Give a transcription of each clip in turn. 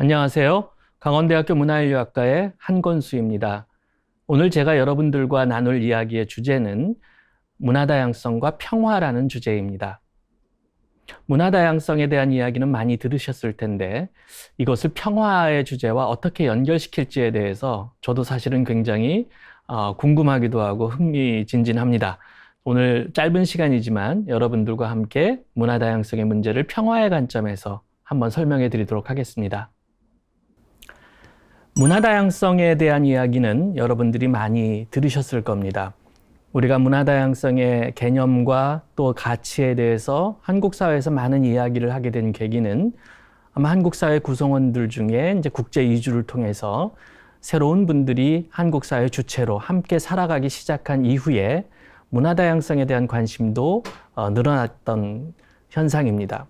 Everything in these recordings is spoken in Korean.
안녕하세요. 강원대학교 문화인류학과의 한건수입니다. 오늘 제가 여러분들과 나눌 이야기의 주제는 문화다양성과 평화라는 주제입니다. 문화다양성에 대한 이야기는 많이 들으셨을 텐데 이것을 평화의 주제와 어떻게 연결시킬지에 대해서 저도 사실은 굉장히 궁금하기도 하고 흥미진진합니다. 오늘 짧은 시간이지만 여러분들과 함께 문화다양성의 문제를 평화의 관점에서 한번 설명해 드리도록 하겠습니다. 문화다양성에 대한 이야기는 여러분들이 많이 들으셨을 겁니다. 우리가 문화다양성의 개념과 또 가치에 대해서 한국 사회에서 많은 이야기를 하게 된 계기는 아마 한국 사회 구성원들 중에 이제 국제 이주를 통해서 새로운 분들이 한국 사회 주체로 함께 살아가기 시작한 이후에 문화다양성에 대한 관심도 늘어났던 현상입니다.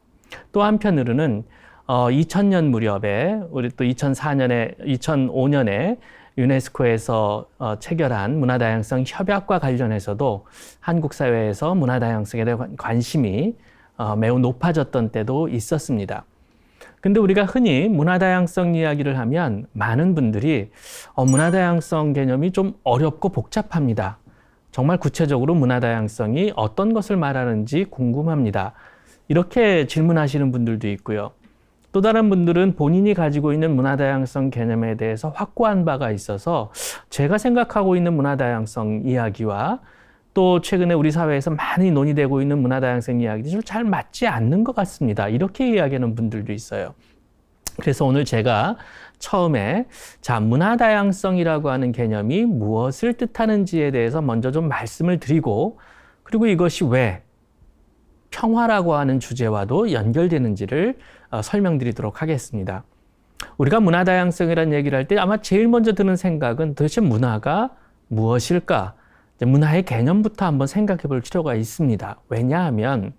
또 한편으로는 2000년 무렵에 우리 또 2005년에 유네스코에서 체결한 문화다양성 협약과 관련해서도 한국 사회에서 문화다양성에 대한 관심이 매우 높아졌던 때도 있었습니다. 근데 우리가 흔히 문화다양성 이야기를 하면 많은 분들이 문화다양성 개념이 좀 어렵고 복잡합니다. 정말 구체적으로 문화다양성이 어떤 것을 말하는지 궁금합니다. 이렇게 질문하시는 분들도 있고요. 또 다른 분들은 본인이 가지고 있는 문화다양성 개념에 대해서 확고한 바가 있어서 제가 생각하고 있는 문화다양성 이야기와 또 최근에 우리 사회에서 많이 논의되고 있는 문화다양성 이야기들이 잘 맞지 않는 것 같습니다. 이렇게 이야기하는 분들도 있어요. 그래서 오늘 제가 처음에 문화다양성이라고 하는 개념이 무엇을 뜻하는지에 대해서 먼저 좀 말씀을 드리고, 그리고 이것이 왜 평화라고 하는 주제와도 연결되는지를 설명드리도록 하겠습니다. 우리가 문화다양성이라는 얘기를 할 때 아마 제일 먼저 드는 생각은 도대체 문화가 무엇일까? 문화의 개념부터 한번 생각해 볼 필요가 있습니다. 왜냐하면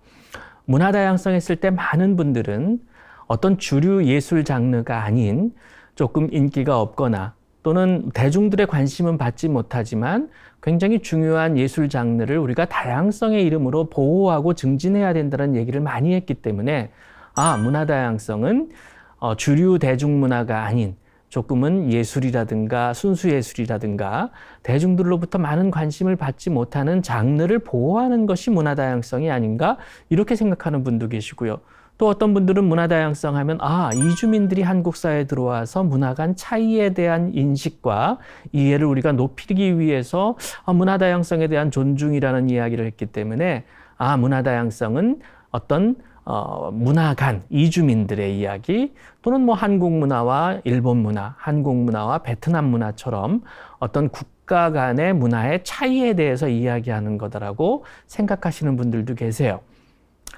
문화다양성 했을 때 많은 분들은 어떤 주류 예술 장르가 아닌 조금 인기가 없거나 또는 대중들의 관심은 받지 못하지만 굉장히 중요한 예술 장르를 우리가 다양성의 이름으로 보호하고 증진해야 된다는 얘기를 많이 했기 때문에 문화다양성은 주류 대중문화가 아닌 조금은 예술이라든가 순수예술이라든가 대중들로부터 많은 관심을 받지 못하는 장르를 보호하는 것이 문화다양성이 아닌가, 이렇게 생각하는 분도 계시고요. 또 어떤 분들은 문화다양성 하면 이주민들이 한국 사회에 들어와서 문화 간 차이에 대한 인식과 이해를 우리가 높이기 위해서 문화다양성에 대한 존중이라는 이야기를 했기 때문에 문화다양성은 어떤 문화 간 이주민들의 이야기, 또는 한국 문화와 일본 문화, 한국 문화와 베트남 문화처럼 어떤 국가 간의 문화의 차이에 대해서 이야기하는 거다라고 생각하시는 분들도 계세요.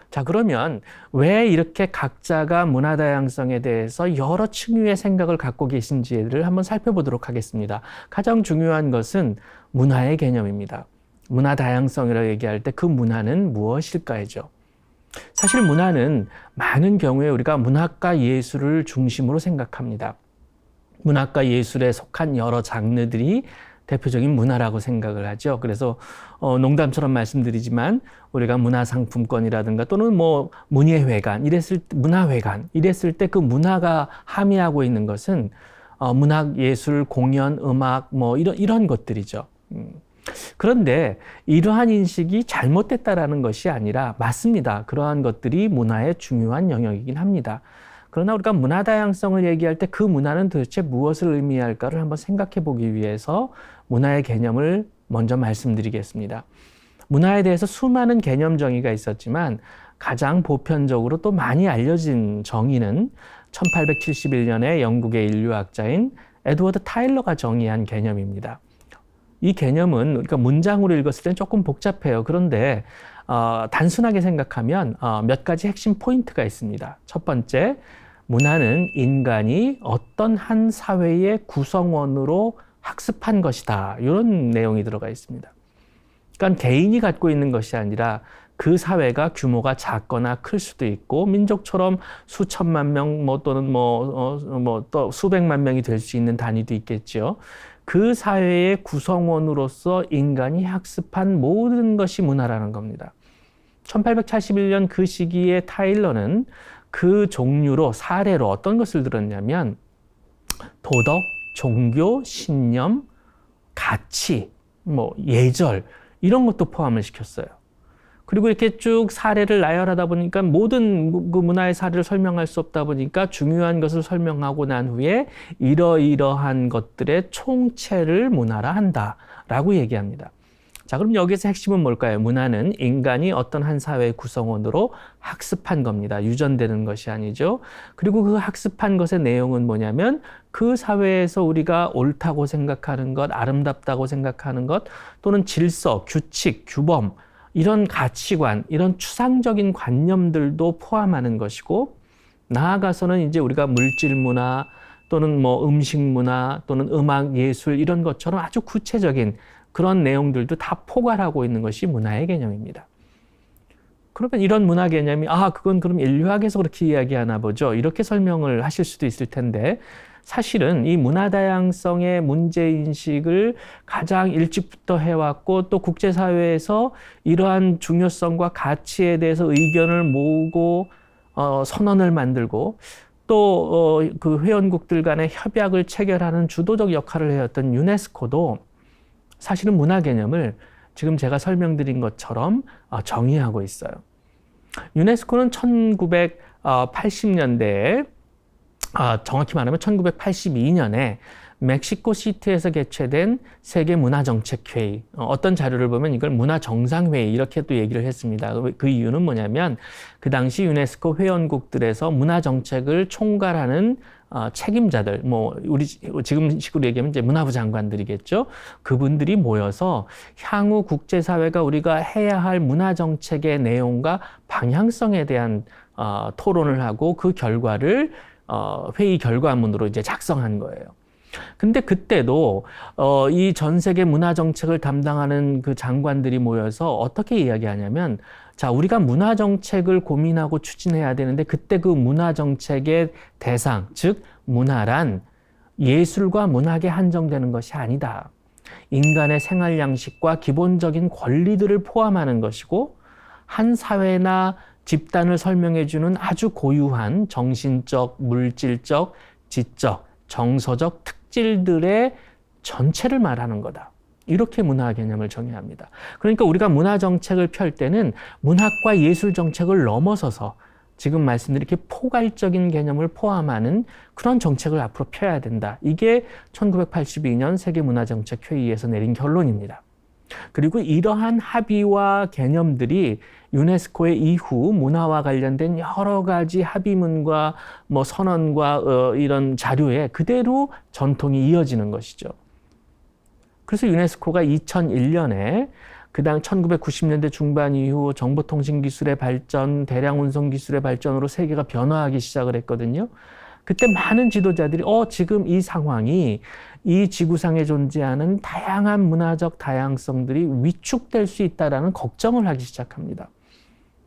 자, 그러면 왜 이렇게 각자가 문화다양성에 대해서 여러 층위의 생각을 갖고 계신지를 한번 살펴보도록 하겠습니다. 가장 중요한 것은 문화의 개념입니다. 문화다양성이라고 얘기할 때 그 문화는 무엇일까이죠. 사실 문화는 많은 경우에 우리가 문학과 예술을 중심으로 생각합니다. 문학과 예술에 속한 여러 장르들이 대표적인 문화라고 생각을 하죠. 그래서 농담처럼 말씀드리지만 우리가 문화상품권이라든가 또는 문예회관 이랬을 때 그 문화가 함의하고 있는 것은 문학, 예술, 공연, 음악 이런 것들이죠. 그런데 이러한 인식이 잘못됐다라는 것이 아니라 맞습니다. 그러한 것들이 문화의 중요한 영역이긴 합니다. 그러나 우리가 문화다양성을 얘기할 때 그 문화는 도대체 무엇을 의미할까를 한번 생각해 보기 위해서 문화의 개념을 먼저 말씀드리겠습니다. 문화에 대해서 수많은 개념 정의가 있었지만 가장 보편적으로 또 많이 알려진 정의는 1871년에 영국의 인류학자인 에드워드 타일러가 정의한 개념입니다. 이 개념은 우리가 문장으로 읽었을 때는 조금 복잡해요. 그런데 단순하게 생각하면 몇 가지 핵심 포인트가 있습니다. 첫 번째, 문화는 인간이 어떤 한 사회의 구성원으로 학습한 것이다. 이런 내용이 들어가 있습니다. 그러니까 개인이 갖고 있는 것이 아니라 그 사회가 규모가 작거나 클 수도 있고 민족처럼 수천만 명 또는 또 수백만 명이 될 수 있는 단위도 있겠죠. 그 사회의 구성원으로서 인간이 학습한 모든 것이 문화라는 겁니다. 1871년 그 시기에 타일러는 그 종류로 사례로 어떤 것을 들었냐면 도덕, 종교, 신념, 가치, 예절 이런 것도 포함을 시켰어요. 그리고 이렇게 쭉 사례를 나열하다 보니까 모든 그 문화의 사례를 설명할 수 없다 보니까 중요한 것을 설명하고 난 후에 이러이러한 것들의 총체를 문화라 한다라고 얘기합니다. 자, 그럼 여기서 핵심은 뭘까요? 문화는 인간이 어떤 한 사회의 구성원으로 학습한 겁니다. 유전되는 것이 아니죠. 그리고 그 학습한 것의 내용은 뭐냐면 그 사회에서 우리가 옳다고 생각하는 것, 아름답다고 생각하는 것, 또는 질서, 규칙, 규범, 이런 가치관, 이런 추상적인 관념들도 포함하는 것이고, 나아가서는 이제 우리가 물질 문화 또는 음식 문화 또는 음악, 예술 이런 것처럼 아주 구체적인 그런 내용들도 다 포괄하고 있는 것이 문화의 개념입니다. 그러면 이런 문화 개념이 그건 그럼 인류학에서 그렇게 이야기하나 보죠. 이렇게 설명을 하실 수도 있을 텐데, 사실은 이 문화 다양성의 문제인식을 가장 일찍부터 해왔고 또 국제사회에서 이러한 중요성과 가치에 대해서 의견을 모으고 선언을 만들고 또 그 회원국들 간의 협약을 체결하는 주도적 역할을 해왔던 유네스코도 사실은 문화 개념을 지금 제가 설명드린 것처럼 정의하고 있어요. 유네스코는 1980년대에 정확히 말하면 1982년에 멕시코 시티에서 개최된 세계문화정책회의, 어떤 자료를 보면 이걸 문화정상회의 이렇게 또 얘기를 했습니다. 그 이유는 뭐냐면 그 당시 유네스코 회원국들에서 문화정책을 총괄하는 책임자들, 우리 지금 식으로 얘기하면 이제 문화부 장관들이겠죠. 그분들이 모여서 향후 국제사회가 우리가 해야 할 문화정책의 내용과 방향성에 대한 토론을 하고 그 결과를 회의 결과문으로 이제 작성한 거예요. 근데 그때도 이 전 세계 문화 정책을 담당하는 그 장관들이 모여서 어떻게 이야기하냐면, 자, 우리가 문화 정책을 고민하고 추진해야 되는데 그때 그 문화 정책의 대상, 즉 문화란 예술과 문학에 한정되는 것이 아니다. 인간의 생활 양식과 기본적인 권리들을 포함하는 것이고, 한 사회나 집단을 설명해주는 아주 고유한 정신적, 물질적, 지적, 정서적 특질들의 전체를 말하는 거다. 이렇게 문화 개념을 정의합니다. 그러니까 우리가 문화 정책을 펼 때는 문학과 예술 정책을 넘어서서 지금 말씀드린 이렇게 포괄적인 개념을 포함하는 그런 정책을 앞으로 펴야 된다. 이게 1982년 세계문화정책회의에서 내린 결론입니다. 그리고 이러한 합의와 개념들이 유네스코의 이후 문화와 관련된 여러 가지 합의문과 선언과 이런 자료에 그대로 전통이 이어지는 것이죠. 그래서 유네스코가 2001년에 그다음 1990년대 중반 이후 정보통신기술의 발전, 대량 운송 기술의 발전으로 세계가 변화하기 시작을 했거든요. 그때 많은 지도자들이 지금 이 상황이 이 지구상에 존재하는 다양한 문화적 다양성들이 위축될 수 있다라는 걱정을 하기 시작합니다.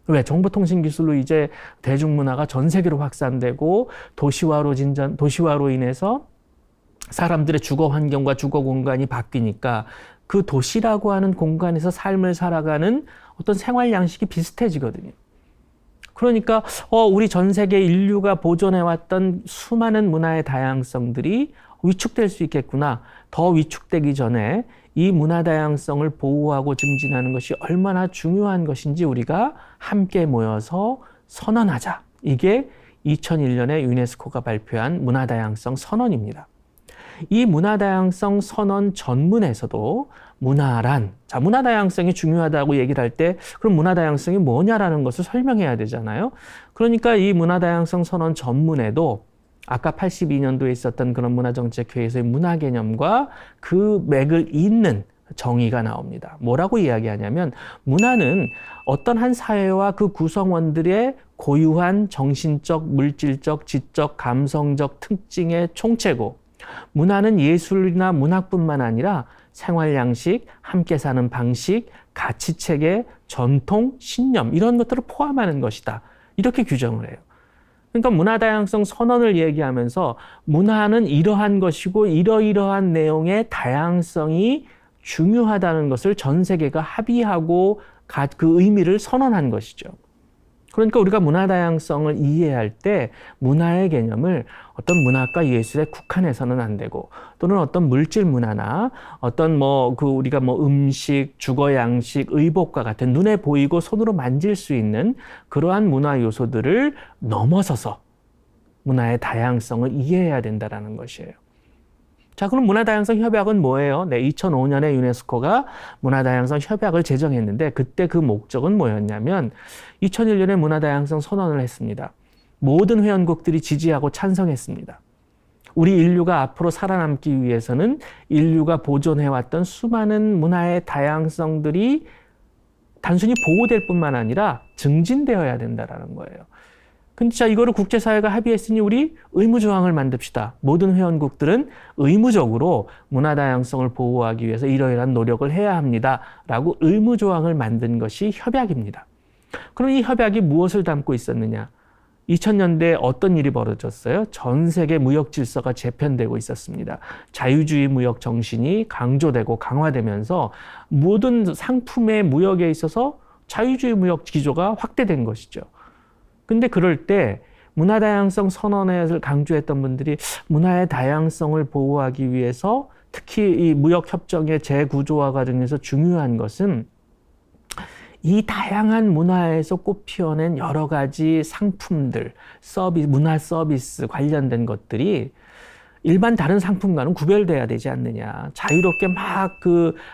왜? 정보통신 기술로 이제 대중문화가 전 세계로 확산되고 도시화로 인해서 사람들의 주거 환경과 주거 공간이 바뀌니까 그 도시라고 하는 공간에서 삶을 살아가는 어떤 생활 양식이 비슷해지거든요. 그러니까 우리 전 세계 인류가 보존해왔던 수많은 문화의 다양성들이 위축될 수 있겠구나. 더 위축되기 전에 이 문화 다양성을 보호하고 증진하는 것이 얼마나 중요한 것인지 우리가 함께 모여서 선언하자. 이게 2001년에 유네스코가 발표한 문화다양성 선언입니다. 이 문화다양성 선언 전문에서도 문화란, 자, 문화다양성이 중요하다고 얘기를 할 때 그럼 문화다양성이 뭐냐라는 것을 설명해야 되잖아요. 그러니까 이 문화다양성 선언 전문에도 아까 82년도에 있었던 그런 문화정책회의에서의 문화 개념과 그 맥을 잇는 정의가 나옵니다. 뭐라고 이야기하냐면 문화는 어떤 한 사회와 그 구성원들의 고유한 정신적, 물질적, 지적, 감성적 특징의 총체고, 문화는 예술이나 문학뿐만 아니라 생활 양식, 함께 사는 방식, 가치체계, 전통, 신념 이런 것들을 포함하는 것이다. 이렇게 규정을 해요. 그러니까 문화다양성 선언을 얘기하면서 문화는 이러한 것이고 이러이러한 내용의 다양성이 중요하다는 것을 전 세계가 합의하고 그 의미를 선언한 것이죠. 그러니까 우리가 문화 다양성을 이해할 때 문화의 개념을 어떤 문학과 예술에 국한해서는 안 되고, 또는 어떤 물질 문화나 어떤 우리가 음식, 주거 양식, 의복과 같은 눈에 보이고 손으로 만질 수 있는 그러한 문화 요소들을 넘어서서 문화의 다양성을 이해해야 된다는 것이에요. 자, 그럼 문화다양성 협약은 뭐예요? 네, 2005년에 유네스코가 문화다양성 협약을 제정했는데, 그때 그 목적은 뭐였냐면 2001년에 문화다양성 선언을 했습니다. 모든 회원국들이 지지하고 찬성했습니다. 우리 인류가 앞으로 살아남기 위해서는 인류가 보존해왔던 수많은 문화의 다양성들이 단순히 보호될 뿐만 아니라 증진되어야 된다는 거예요. 근데 자, 이거를 국제사회가 합의했으니 우리 의무조항을 만듭시다. 모든 회원국들은 의무적으로 문화다양성을 보호하기 위해서 이러이러한 노력을 해야 합니다. 라고 의무조항을 만든 것이 협약입니다. 그럼 이 협약이 무엇을 담고 있었느냐? 2000년대에 어떤 일이 벌어졌어요? 전 세계 무역 질서가 재편되고 있었습니다. 자유주의 무역 정신이 강조되고 강화되면서 모든 상품의 무역에 있어서 자유주의 무역 기조가 확대된 것이죠. 근데 그럴 때 문화다양성 선언을 강조했던 분들이 문화의 다양성을 보호하기 위해서 특히 이 무역협정의 재구조화 과정에서 중요한 것은 이 다양한 문화에서 꽃피어낸 여러 가지 상품들, 문화 서비스 관련된 것들이 일반 다른 상품과는 구별돼야 되지 않느냐. 자유롭게 막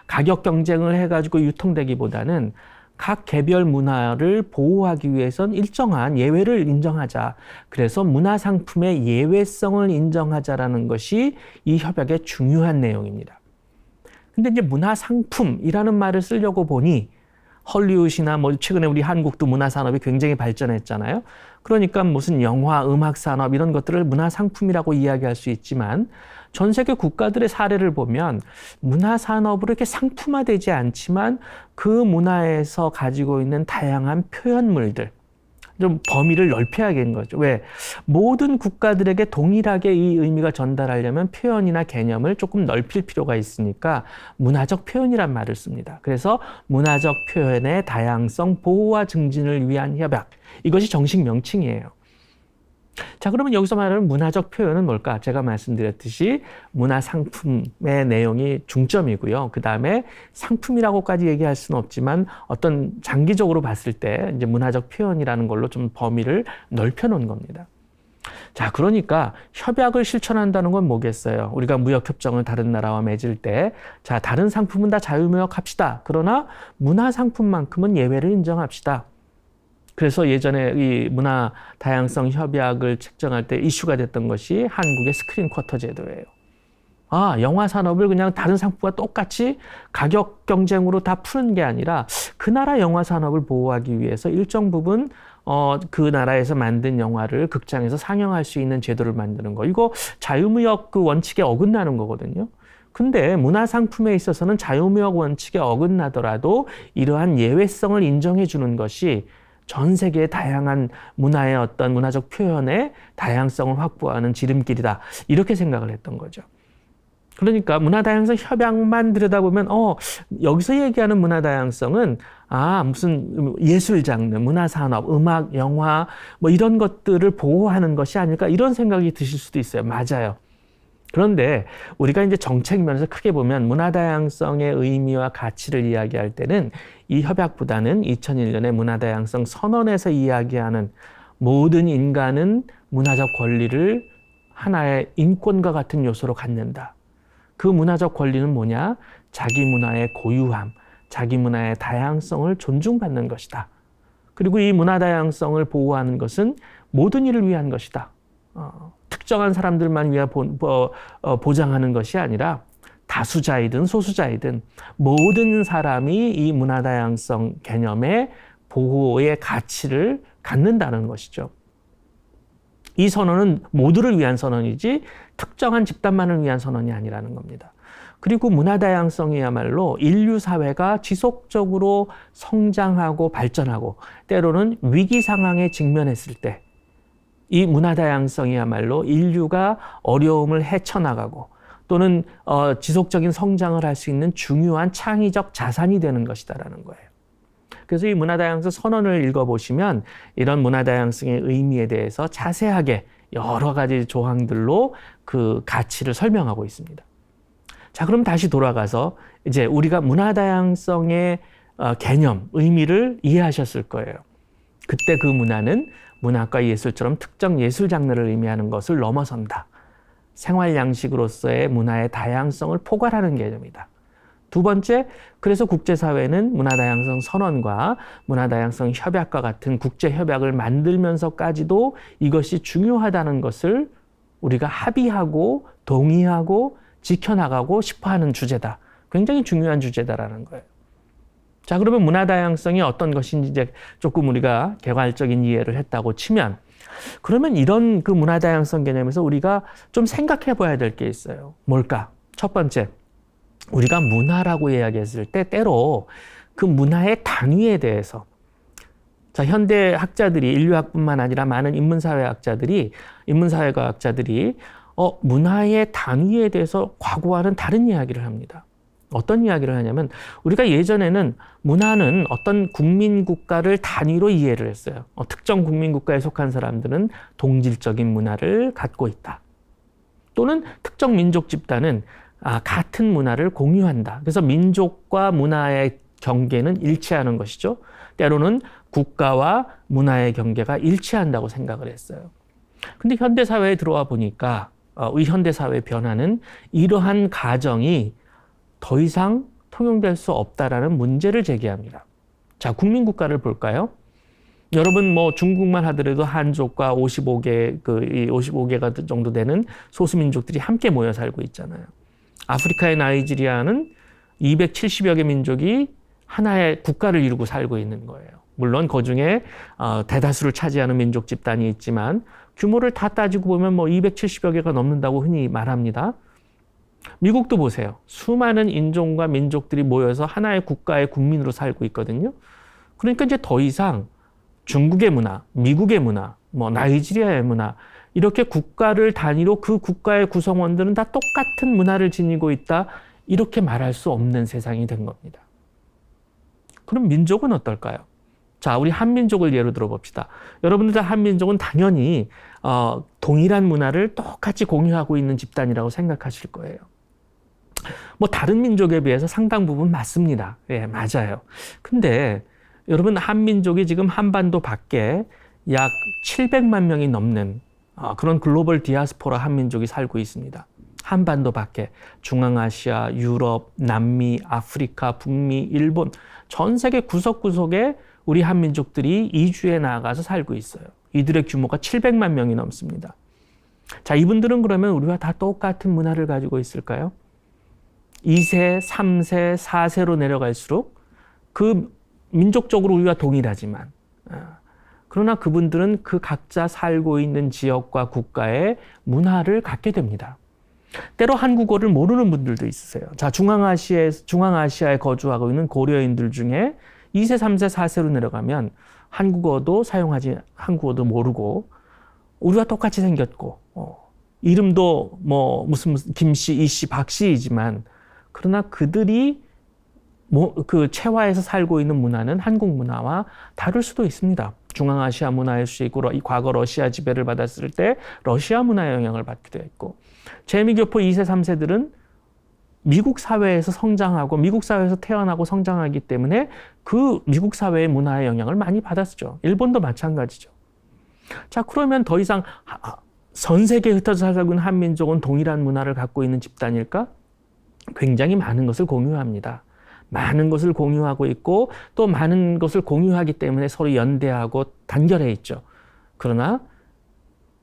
가격 경쟁을 해가지고 유통되기보다는 각 개별 문화를 보호하기 위해선 일정한 예외를 인정하자. 그래서 문화상품의 예외성을 인정하자라는 것이 이 협약의 중요한 내용입니다. 근데 이제 문화상품이라는 말을 쓰려고 보니 헐리우드나 최근에 우리 한국도 문화산업이 굉장히 발전했잖아요. 그러니까 무슨 영화, 음악산업 이런 것들을 문화상품이라고 이야기할 수 있지만 전 세계 국가들의 사례를 보면 문화산업으로 이렇게 상품화되지 않지만 그 문화에서 가지고 있는 다양한 표현물들, 좀 범위를 넓혀야겠는 거죠. 왜? 모든 국가들에게 동일하게 이 의미가 전달하려면 표현이나 개념을 조금 넓힐 필요가 있으니까 문화적 표현이란 말을 씁니다. 그래서 문화적 표현의 다양성 보호와 증진을 위한 협약. 이것이 정식 명칭이에요. 자, 그러면 여기서 말하는 문화적 표현은 뭘까? 제가 말씀드렸듯이 문화상품의 내용이 중점이고요. 그 다음에 상품이라고까지 얘기할 수는 없지만 어떤 장기적으로 봤을 때 이제 문화적 표현이라는 걸로 좀 범위를 넓혀놓은 겁니다. 자, 그러니까 협약을 실천한다는 건 뭐겠어요? 우리가 무역협정을 다른 나라와 맺을 때, 자, 다른 상품은 다 자유무역합시다. 그러나 문화상품만큼은 예외를 인정합시다. 그래서 예전에 이 문화 다양성 협약을 책정할 때 이슈가 됐던 것이 한국의 스크린 쿼터 제도예요. 아, 영화 산업을 그냥 다른 상품과 똑같이 가격 경쟁으로 다 푸는 게 아니라 그 나라 영화 산업을 보호하기 위해서 일정 부분 그 나라에서 만든 영화를 극장에서 상영할 수 있는 제도를 만드는 거. 이거 자유무역 그 원칙에 어긋나는 거거든요. 근데 문화상품에 있어서는 자유무역 원칙에 어긋나더라도 이러한 예외성을 인정해 주는 것이 전 세계의 다양한 문화의 어떤 문화적 표현의 다양성을 확보하는 지름길이다. 이렇게 생각을 했던 거죠. 그러니까 문화다양성 협약만 들여다보면 여기서 얘기하는 문화다양성은 무슨 예술 장르, 문화산업, 음악, 영화 이런 것들을 보호하는 것이 아닐까 이런 생각이 드실 수도 있어요. 맞아요. 그런데 우리가 이제 정책 면에서 크게 보면 문화다양성의 의미와 가치를 이야기할 때는 이 협약보다는 2001년의 문화다양성 선언에서 이야기하는 모든 인간은 문화적 권리를 하나의 인권과 같은 요소로 갖는다. 그 문화적 권리는 뭐냐? 자기 문화의 고유함, 자기 문화의 다양성을 존중받는 것이다. 그리고 이 문화다양성을 보호하는 것은 모든 이를 위한 것이다. 특정한 사람들만 위해 보장하는 것이 아니라 다수자이든 소수자이든 모든 사람이 이 문화다양성 개념의 보호의 가치를 갖는다는 것이죠. 이 선언은 모두를 위한 선언이지 특정한 집단만을 위한 선언이 아니라는 겁니다. 그리고 문화다양성이야말로 인류 사회가 지속적으로 성장하고 발전하고 때로는 위기 상황에 직면했을 때 이 문화다양성이야말로 인류가 어려움을 헤쳐나가고 또는 지속적인 성장을 할 수 있는 중요한 창의적 자산이 되는 것이다라는 거예요. 그래서 이 문화다양성 선언을 읽어보시면 이런 문화다양성의 의미에 대해서 자세하게 여러 가지 조항들로 그 가치를 설명하고 있습니다. 자, 그럼 다시 돌아가서 이제 우리가 문화다양성의 개념, 의미를 이해하셨을 거예요. 그때 그 문화는 문학과 예술처럼 특정 예술 장르를 의미하는 것을 넘어선다. 생활 양식으로서의 문화의 다양성을 포괄하는 개념이다. 두 번째, 그래서 국제사회는 문화다양성 선언과 문화다양성 협약과 같은 국제협약을 만들면서까지도 이것이 중요하다는 것을 우리가 합의하고 동의하고 지켜나가고 싶어하는 주제다. 굉장히 중요한 주제다라는 거예요. 자, 그러면 문화다양성이 어떤 것인지 이제 조금 우리가 개괄적인 이해를 했다고 치면, 그러면 이런 그 문화다양성 개념에서 우리가 좀 생각해 봐야 될 게 있어요. 뭘까? 첫 번째, 우리가 문화라고 이야기했을 때 때로 그 문화의 단위에 대해서, 자, 현대 학자들이, 인류학뿐만 아니라 많은 인문사회과학자들이 문화의 단위에 대해서 과거와는 다른 이야기를 합니다. 어떤 이야기를 하냐면, 우리가 예전에는 문화는 어떤 국민국가를 단위로 이해를 했어요. 특정 국민국가에 속한 사람들은 동질적인 문화를 갖고 있다. 또는 특정 민족 집단은 같은 문화를 공유한다. 그래서 민족과 문화의 경계는 일치하는 것이죠. 때로는 국가와 문화의 경계가 일치한다고 생각을 했어요. 근데 현대사회에 들어와 보니까 이 현대사회의 변화는 이러한 가정이 더 이상 통용될 수 없다라는 문제를 제기합니다. 자, 국민국가를 볼까요? 여러분 뭐 중국만 하더라도 한족과 55개가 정도 되는 소수민족들이 함께 모여 살고 있잖아요. 아프리카의 나이지리아는 270여 개 민족이 하나의 국가를 이루고 살고 있는 거예요. 물론 그중에 대다수를 차지하는 민족 집단이 있지만 규모를 다 따지고 보면 뭐 270여 개가 넘는다고 흔히 말합니다. 미국도 보세요. 수많은 인종과 민족들이 모여서 하나의 국가의 국민으로 살고 있거든요. 그러니까 이제 더 이상 중국의 문화, 미국의 문화, 뭐 나이지리아의 문화, 이렇게 국가를 단위로 그 국가의 구성원들은 다 똑같은 문화를 지니고 있다, 이렇게 말할 수 없는 세상이 된 겁니다. 그럼 민족은 어떨까요? 자, 우리 한민족을 예로 들어봅시다. 여러분들 한민족은 당연히 동일한 문화를 똑같이 공유하고 있는 집단이라고 생각하실 거예요. 뭐 다른 민족에 비해서 상당 부분 맞습니다. 예, 맞아요. 근데 여러분, 한민족이 지금 한반도 밖에 약 700만 명이 넘는 그런 글로벌 디아스포라 한민족이 살고 있습니다. 한반도 밖에 중앙아시아, 유럽, 남미, 아프리카, 북미, 일본, 전 세계 구석구석에 우리 한민족들이 이주해 나가서 살고 있어요. 이들의 규모가 700만 명이 넘습니다. 자, 이분들은 그러면 우리와 다 똑같은 문화를 가지고 있을까요? 2세, 3세, 4세로 내려갈수록 그 민족적으로 우리와 동일하지만, 그러나 그분들은 그 각자 살고 있는 지역과 국가의 문화를 갖게 됩니다. 때로 한국어를 모르는 분들도 있으세요. 자, 중앙아시아에 거주하고 있는 고려인들 중에 2세, 3세, 4세로 내려가면 한국어도 모르고 우리와 똑같이 생겼고, 이름도 뭐 무슨 김씨, 이씨, 박씨이지만, 그러나 그들이 그 체화에서 살고 있는 문화는 한국 문화와 다를 수도 있습니다. 중앙아시아 문화일 수 있고, 과거 러시아 지배를 받았을 때 러시아 문화의 영향을 받기도 했고, 재미교포 2세, 3세들은 미국 사회에서 성장하고 미국 사회에서 태어나고 성장하기 때문에 그 미국 사회의 문화의 영향을 많이 받았죠. 일본도 마찬가지죠. 자, 그러면 더 이상 전 세계에 흩어져 살고 있는 한민족은 동일한 문화를 갖고 있는 집단일까? 굉장히 많은 것을 공유합니다. 많은 것을 공유하고 있고 또 많은 것을 공유하기 때문에 서로 연대하고 단결해 있죠. 그러나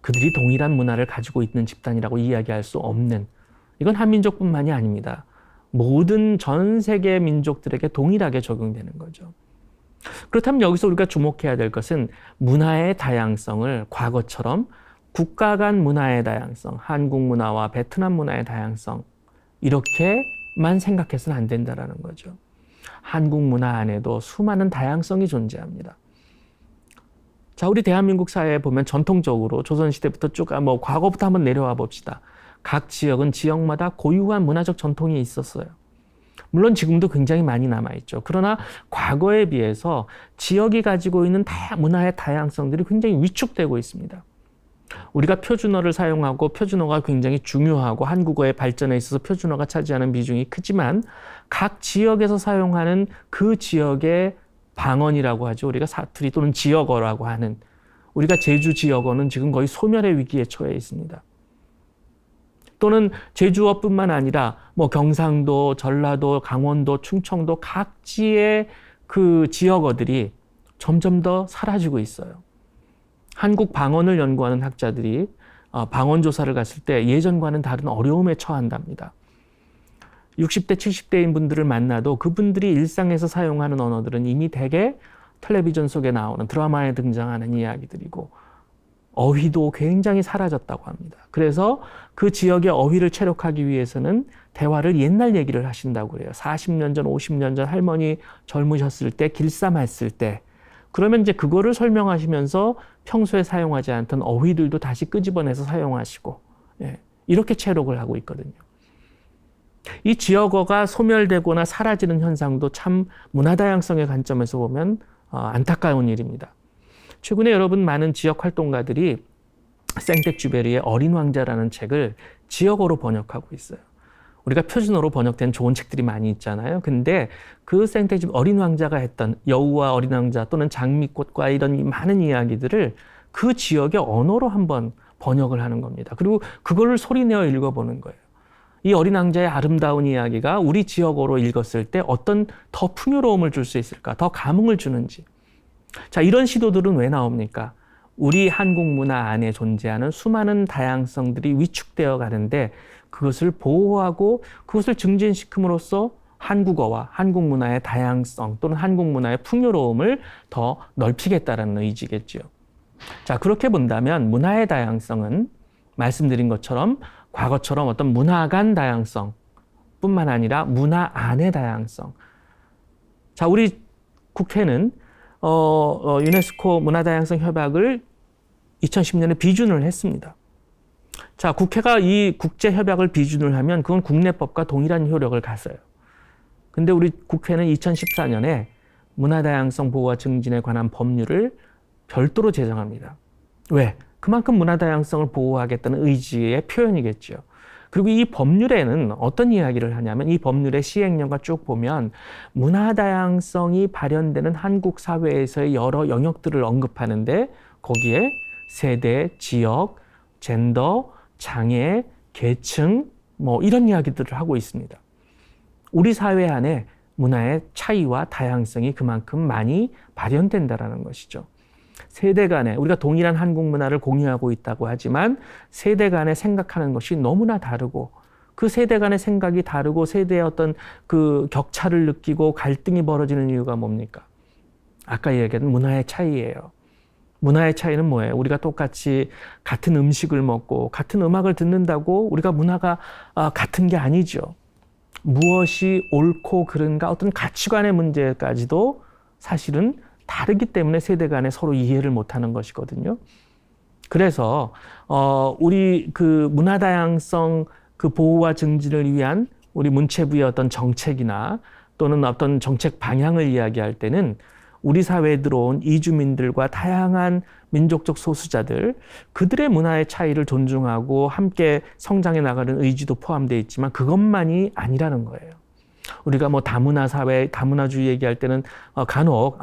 그들이 동일한 문화를 가지고 있는 집단이라고 이야기할 수 없는, 이건 한민족뿐만이 아닙니다. 모든 전 세계 민족들에게 동일하게 적용되는 거죠. 그렇다면 여기서 우리가 주목해야 될 것은 문화의 다양성을 과거처럼 국가 간 문화의 다양성, 한국 문화와 베트남 문화의 다양성, 이렇게만 생각해서는 안 된다는 거죠. 한국 문화 안에도 수많은 다양성이 존재합니다. 자, 우리 대한민국 사회에 보면 전통적으로 조선시대부터 쭉 과거부터 한번 내려와 봅시다. 각 지역은 지역마다 고유한 문화적 전통이 있었어요. 물론 지금도 굉장히 많이 남아있죠. 그러나 과거에 비해서 지역이 가지고 있는 문화의 다양성들이 굉장히 위축되고 있습니다. 우리가 표준어를 사용하고 표준어가 굉장히 중요하고 한국어의 발전에 있어서 표준어가 차지하는 비중이 크지만 각 지역에서 사용하는 그 지역의 방언이라고 하죠. 우리가 사투리 또는 지역어라고 하는 우리가 제주 지역어는 지금 거의 소멸의 위기에 처해 있습니다. 또는 제주어뿐만 아니라 뭐 경상도, 전라도, 강원도, 충청도 각지의 그 지역어들이 점점 더 사라지고 있어요. 한국 방언을 연구하는 학자들이 방언 조사를 갔을 때 예전과는 다른 어려움에 처한답니다. 60대, 70대인 분들을 만나도 그분들이 일상에서 사용하는 언어들은 이미 대개 텔레비전 속에 나오는 드라마에 등장하는 이야기들이고 어휘도 굉장히 사라졌다고 합니다. 그래서 그 지역의 어휘를 체력하기 위해서는 대화를 옛날 얘기를 하신다고 그래요. 40년 전, 50년 전 할머니 젊으셨을 때, 길쌈했을 때 그러면 이제 그거를 설명하시면서 평소에 사용하지 않던 어휘들도 다시 끄집어내서 사용하시고 이렇게 체록을 하고 있거든요. 이 지역어가 소멸되거나 사라지는 현상도 참 문화다양성의 관점에서 보면 안타까운 일입니다. 최근에 여러분 많은 지역 활동가들이 생텍쥐베리의 어린 왕자라는 책을 지역어로 번역하고 있어요. 우리가 표준어로 번역된 좋은 책들이 많이 있잖아요. 근데 그 생텍쥐베리 어린 왕자가 했던 여우와 어린 왕자 또는 장미꽃과 이런 많은 이야기들을 그 지역의 언어로 한번 번역을 하는 겁니다. 그리고 그거를 소리내어 읽어보는 거예요. 이 어린 왕자의 아름다운 이야기가 우리 지역어로 읽었을 때 어떤 더 풍요로움을 줄 수 있을까? 더 감흥을 주는지. 자, 이런 시도들은 왜 나옵니까? 우리 한국 문화 안에 존재하는 수많은 다양성들이 위축되어 가는데 그것을 보호하고 그것을 증진시킴으로써 한국어와 한국 문화의 다양성 또는 한국 문화의 풍요로움을 더 넓히겠다는 의지겠죠. 자, 그렇게 본다면 문화의 다양성은 말씀드린 것처럼 과거처럼 어떤 문화 간 다양성 뿐만 아니라 문화 안의 다양성. 자, 우리 국회는 유네스코 문화다양성 협약을 2010년에 비준을 했습니다. 자, 국회가 이 국제협약을 비준을 하면 그건 국내법과 동일한 효력을 갖어요. 근데 우리 국회는 2014년에 문화다양성 보호와 증진에 관한 법률을 별도로 제정합니다. 왜? 그만큼 문화다양성을 보호하겠다는 의지의 표현이겠죠. 그리고 이 법률에는 어떤 이야기를 하냐면 이 법률의 시행령과 쭉 보면 문화다양성이 발현되는 한국 사회에서의 여러 영역들을 언급하는데 거기에 세대, 지역, 젠더, 장애, 계층 뭐 이런 이야기들을 하고 있습니다. 우리 사회 안에 문화의 차이와 다양성이 그만큼 많이 발현된다는 것이죠. 세대 간에 우리가 동일한 한국 문화를 공유하고 있다고 하지만 세대 간에 생각하는 것이 너무나 다르고 그 세대 간의 생각이 다르고 세대의 어떤 그 격차를 느끼고 갈등이 벌어지는 이유가 뭡니까? 아까 얘기했던 문화의 차이예요. 문화의 차이는 뭐예요? 우리가 똑같이 같은 음식을 먹고 같은 음악을 듣는다고 우리가 문화가 같은 게 아니죠. 무엇이 옳고 그른가 어떤 가치관의 문제까지도 사실은 다르기 때문에 세대 간에 서로 이해를 못하는 것이거든요. 그래서 우리 그 문화다양성 그 보호와 증진을 위한 우리 문체부의 어떤 정책이나 또는 어떤 정책 방향을 이야기할 때는 우리 사회에 들어온 이주민들과 다양한 민족적 소수자들, 그들의 문화의 차이를 존중하고 함께 성장해 나가는 의지도 포함되어 있지만 그것만이 아니라는 거예요. 우리가 뭐 다문화 사회, 다문화주의 얘기할 때는 간혹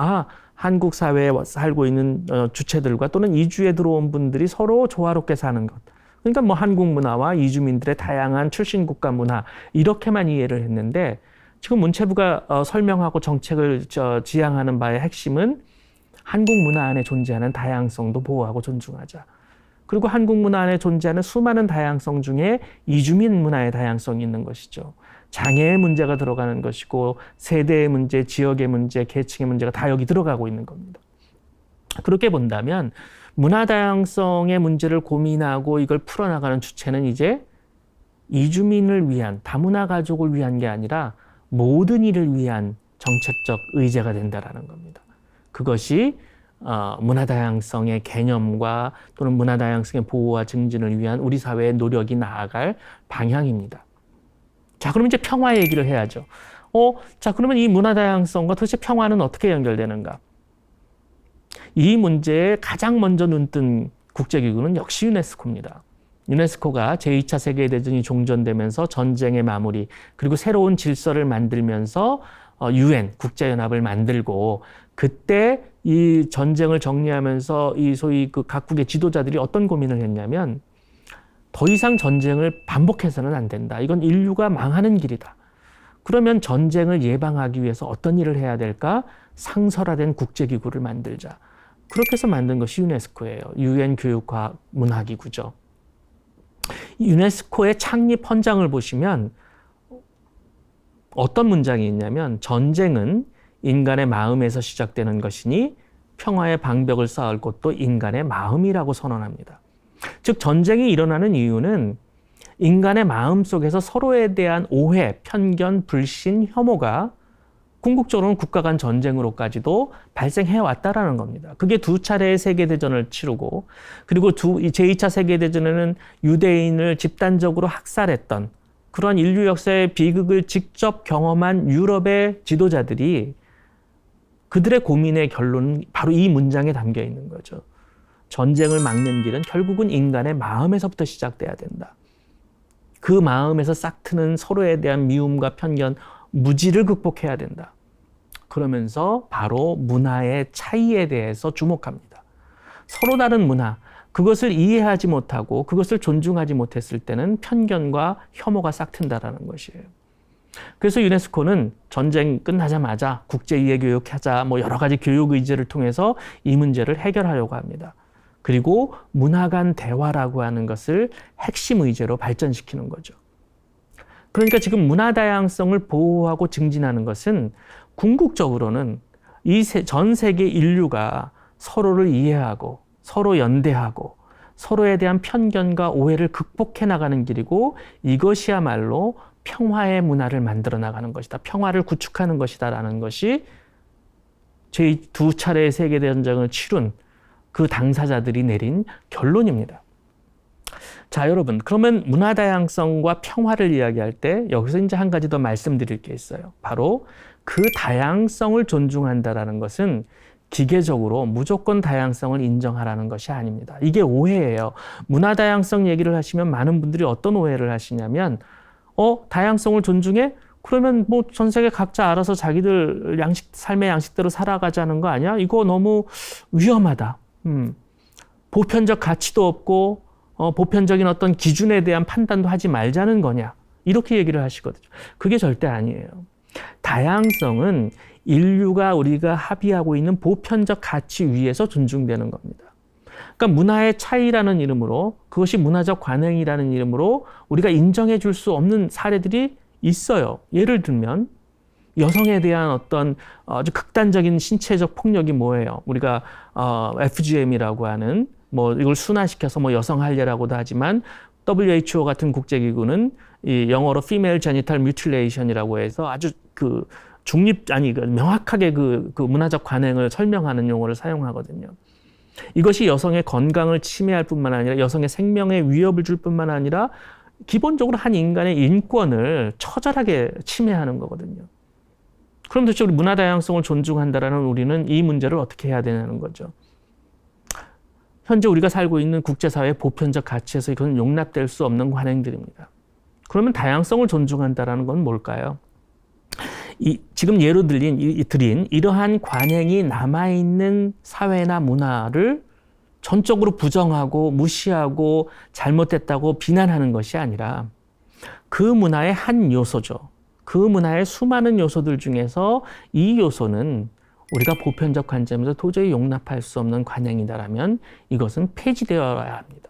한국 사회에 살고 있는 주체들과 또는 이주에 들어온 분들이 서로 조화롭게 사는 것. 그러니까 뭐 한국 문화와 이주민들의 다양한 출신 국가 문화 이렇게만 이해를 했는데 지금 문체부가 설명하고 정책을 지향하는 바의 핵심은 한국 문화 안에 존재하는 다양성도 보호하고 존중하자. 그리고 한국 문화 안에 존재하는 수많은 다양성 중에 이주민 문화의 다양성이 있는 것이죠. 장애의 문제가 들어가는 것이고 세대의 문제, 지역의 문제, 계층의 문제가 다 여기 들어가고 있는 겁니다. 그렇게 본다면 문화 다양성의 문제를 고민하고 이걸 풀어나가는 주체는 이제 이주민을 위한, 다문화 가족을 위한 게 아니라 모든 이를 위한 정책적 의제가 된다는 겁니다. 그것이 문화다양성의 개념과 또는 문화다양성의 보호와 증진을 위한 우리 사회의 노력이 나아갈 방향입니다. 자, 그럼 이제 평화 얘기를 해야죠. 자, 그러면 이 문화 다양성과 도대체 평화는 어떻게 연결되는가? 이 문제에 가장 먼저 눈뜬 국제기구는 역시 유네스코입니다. 유네스코가 제2차 세계대전이 종전되면서 전쟁의 마무리, 그리고 새로운 질서를 만들면서 UN, 국제연합을 만들고, 그때 이 전쟁을 정리하면서 이 소위 그 각국의 지도자들이 어떤 고민을 했냐면, 더 이상 전쟁을 반복해서는 안 된다. 이건 인류가 망하는 길이다. 그러면 전쟁을 예방하기 위해서 어떤 일을 해야 될까? 상설화된 국제기구를 만들자. 그렇게 해서 만든 것이 유네스코예요. UN 교육과 문화기구죠. 유네스코의 창립 헌장을 보시면 어떤 문장이 있냐면, 전쟁은 인간의 마음에서 시작되는 것이니 평화의 방벽을 쌓을 곳도 인간의 마음이라고 선언합니다. 즉, 전쟁이 일어나는 이유는 인간의 마음 속에서 서로에 대한 오해, 편견, 불신, 혐오가 궁극적으로는 국가 간 전쟁으로까지도 발생해 왔다라는 겁니다. 그게 두 차례의 세계대전을 치르고, 그리고 제2차 세계대전에는 유대인을 집단적으로 학살했던 그런 인류 역사의 비극을 직접 경험한 유럽의 지도자들이 그들의 고민의 결론은 바로 이 문장에 담겨 있는 거죠. 전쟁을 막는 길은 결국은 인간의 마음에서부터 시작돼야 된다. 그 마음에서 싹트는 서로에 대한 미움과 편견, 무지를 극복해야 된다. 그러면서 바로 문화의 차이에 대해서 주목합니다. 서로 다른 문화, 그것을 이해하지 못하고 그것을 존중하지 못했을 때는 편견과 혐오가 싹튼다라는 것이에요. 그래서 유네스코는 전쟁 끝나자마자 국제이해교육하자, 여러 가지 교육 의제를 통해서 이 문제를 해결하려고 합니다. 그리고 문화 간 대화라고 하는 것을 핵심 의제로 발전시키는 거죠. 그러니까 지금 문화 다양성을 보호하고 증진하는 것은 궁극적으로는 전 세계 인류가 서로를 이해하고 서로 연대하고 서로에 대한 편견과 오해를 극복해 나가는 길이고, 이것이야말로 평화의 문화를 만들어 나가는 것이다. 평화를 구축하는 것이다라는 것이 두 차례의 세계대전을 치룬 그 당사자들이 내린 결론입니다. 자, 여러분, 그러면 문화 다양성과 평화를 이야기할 때 여기서 이제 한 가지 더 말씀드릴 게 있어요. 바로 그 다양성을 존중한다라는 것은 기계적으로 무조건 다양성을 인정하라는 것이 아닙니다. 이게 오해예요. 문화 다양성 얘기를 하시면 많은 분들이 어떤 오해를 하시냐면, 다양성을 존중해? 그러면 전 세계 각자 알아서 자기들 삶의 양식대로 살아가자는 거 아니야? 이거 너무 위험하다. 보편적 가치도 없고, 보편적인 어떤 기준에 대한 판단도 하지 말자는 거냐? 이렇게 얘기를 하시거든요. 그게 절대 아니에요. 다양성은 인류가 우리가 합의하고 있는 보편적 가치 위에서 존중되는 겁니다. 그러니까 문화의 차이라는 이름으로, 그것이 문화적 관행이라는 이름으로 우리가 인정해 줄 수 없는 사례들이 있어요. 예를 들면 여성에 대한 어떤 아주 극단적인 신체적 폭력이 뭐예요? 우리가 FGM이라고 하는, 이걸 순화시켜서 여성 할례라고도 하지만, WHO 같은 국제기구는 이 영어로 Female Genital Mutilation이라고 해서 아주 명확하게 그 문화적 관행을 설명하는 용어를 사용하거든요. 이것이 여성의 건강을 침해할 뿐만 아니라 여성의 생명에 위협을 줄 뿐만 아니라 기본적으로 한 인간의 인권을 처절하게 침해하는 거거든요. 그럼 도대체 우리 문화 다양성을 존중한다라는 우리는 이 문제를 어떻게 해야 되냐는 거죠. 현재 우리가 살고 있는 국제사회의 보편적 가치에서 이것은 용납될 수 없는 관행들입니다. 그러면 다양성을 존중한다라는 건 뭘까요? 지금 예로 드린 이러한 관행이 남아있는 사회나 문화를 전적으로 부정하고 무시하고 잘못됐다고 비난하는 것이 아니라 그 문화의 한 요소죠. 그 문화의 수많은 요소들 중에서 이 요소는 우리가 보편적 관점에서 도저히 용납할 수 없는 관행이다라면 이것은 폐지되어야 합니다.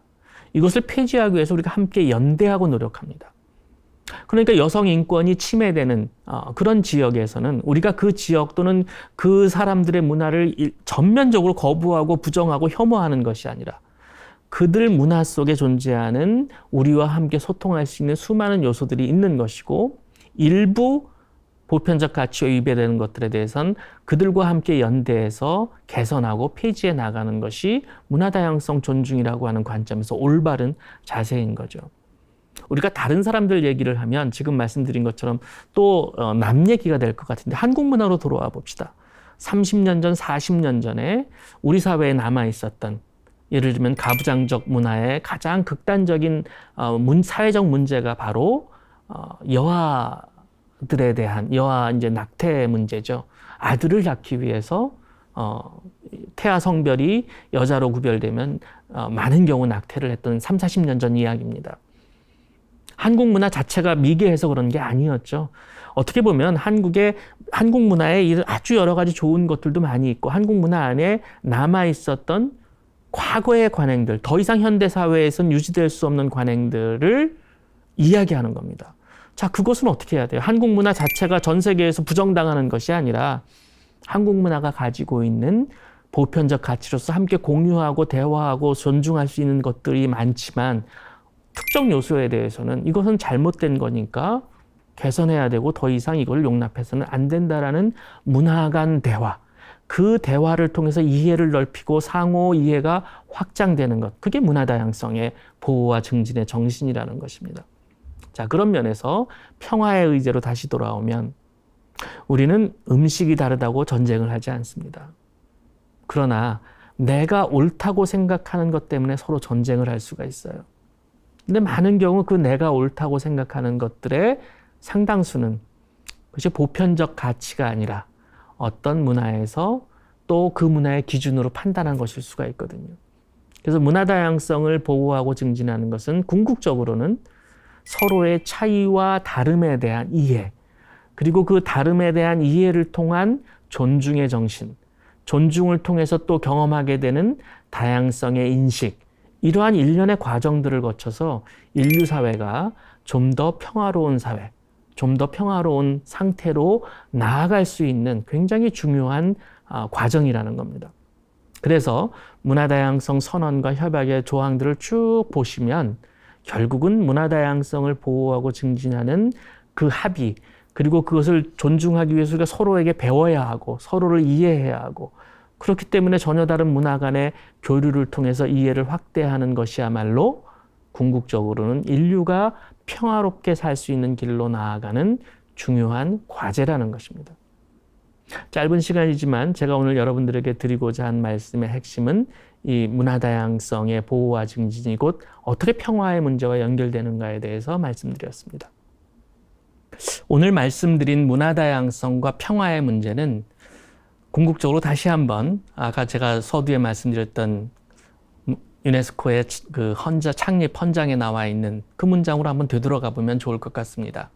이것을 폐지하기 위해서 우리가 함께 연대하고 노력합니다. 그러니까 여성 인권이 침해되는 그런 지역에서는 우리가 그 지역 또는 그 사람들의 문화를 전면적으로 거부하고 부정하고 혐오하는 것이 아니라 그들 문화 속에 존재하는 우리와 함께 소통할 수 있는 수많은 요소들이 있는 것이고, 일부 보편적 가치에 위배되는 것들에 대해서는 그들과 함께 연대해서 개선하고 폐지해 나가는 것이 문화 다양성 존중이라고 하는 관점에서 올바른 자세인 거죠. 우리가 다른 사람들 얘기를 하면 지금 말씀드린 것처럼 또 남 얘기가 될 것 같은데 한국 문화로 돌아와 봅시다. 30년 전, 40년 전에 우리 사회에 남아 있었던 예를 들면 가부장적 문화의 가장 극단적인 사회적 문제가 바로 여아들에 대한 여아 이제 낙태 문제죠. 아들을 낳기 위해서 태아 성별이 여자로 구별되면 많은 경우 낙태를 했던 3, 40년 전 이야기입니다. 한국 문화 자체가 미개해서 그런 게 아니었죠. 어떻게 보면 한국 문화에 아주 여러 가지 좋은 것들도 많이 있고 한국 문화 안에 남아 있었던 과거의 관행들, 더 이상 현대 사회에선 유지될 수 없는 관행들을 이야기하는 겁니다. 자, 그것은 어떻게 해야 돼요? 한국 문화 자체가 전 세계에서 부정당하는 것이 아니라 한국 문화가 가지고 있는 보편적 가치로서 함께 공유하고 대화하고 존중할 수 있는 것들이 많지만 특정 요소에 대해서는 이것은 잘못된 거니까 개선해야 되고 더 이상 이걸 용납해서는 안 된다라는 문화 간 대화, 그 대화를 통해서 이해를 넓히고 상호 이해가 확장되는 것, 그게 문화 다양성의 보호와 증진의 정신이라는 것입니다. 자, 그런 면에서 평화의 의제로 다시 돌아오면 우리는 음식이 다르다고 전쟁을 하지 않습니다. 그러나 내가 옳다고 생각하는 것 때문에 서로 전쟁을 할 수가 있어요. 근데 많은 경우 그 내가 옳다고 생각하는 것들의 상당수는 그것이 보편적 가치가 아니라 어떤 문화에서 또 그 문화의 기준으로 판단한 것일 수가 있거든요. 그래서 문화 다양성을 보호하고 증진하는 것은 궁극적으로는 서로의 차이와 다름에 대한 이해, 그리고 그 다름에 대한 이해를 통한 존중의 정신, 존중을 통해서 또 경험하게 되는 다양성의 인식, 이러한 일련의 과정들을 거쳐서 인류 사회가 좀 더 평화로운 사회, 좀 더 평화로운 상태로 나아갈 수 있는 굉장히 중요한 과정이라는 겁니다. 그래서 문화다양성 선언과 협약의 조항들을 쭉 보시면 결국은 문화다양성을 보호하고 증진하는 그 합의, 그리고 그것을 존중하기 위해서 우리가 서로에게 배워야 하고 서로를 이해해야 하고 그렇기 때문에 전혀 다른 문화 간의 교류를 통해서 이해를 확대하는 것이야말로 궁극적으로는 인류가 평화롭게 살 수 있는 길로 나아가는 중요한 과제라는 것입니다. 짧은 시간이지만 제가 오늘 여러분들에게 드리고자 한 말씀의 핵심은 이 문화다양성의 보호와 증진이 곧 어떻게 평화의 문제와 연결되는가에 대해서 말씀드렸습니다. 오늘 말씀드린 문화다양성과 평화의 문제는 궁극적으로 다시 한번 아까 제가 서두에 말씀드렸던 유네스코의 그 창립 헌장에 나와 있는 그 문장으로 한번 되돌아가 보면 좋을 것 같습니다.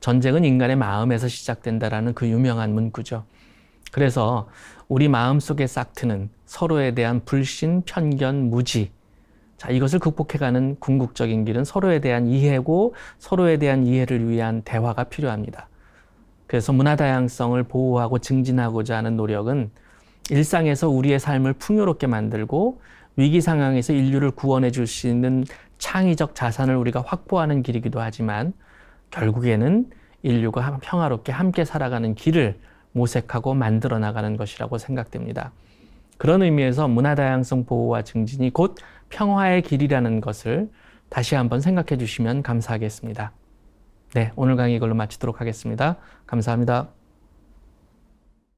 전쟁은 인간의 마음에서 시작된다라는 그 유명한 문구죠. 그래서 우리 마음속의 싹트는 서로에 대한 불신, 편견, 무지, 자, 이것을 극복해가는 궁극적인 길은 서로에 대한 이해고 서로에 대한 이해를 위한 대화가 필요합니다. 그래서 문화다양성을 보호하고 증진하고자 하는 노력은 일상에서 우리의 삶을 풍요롭게 만들고 위기 상황에서 인류를 구원해 줄 수 있는 창의적 자산을 우리가 확보하는 길이기도 하지만 결국에는 인류가 평화롭게 함께 살아가는 길을 모색하고 만들어 나가는 것이라고 생각됩니다. 그런 의미에서 문화다양성 보호와 증진이 곧 평화의 길이라는 것을 다시 한번 생각해 주시면 감사하겠습니다. 네, 오늘 강의 이걸로 마치도록 하겠습니다. 감사합니다.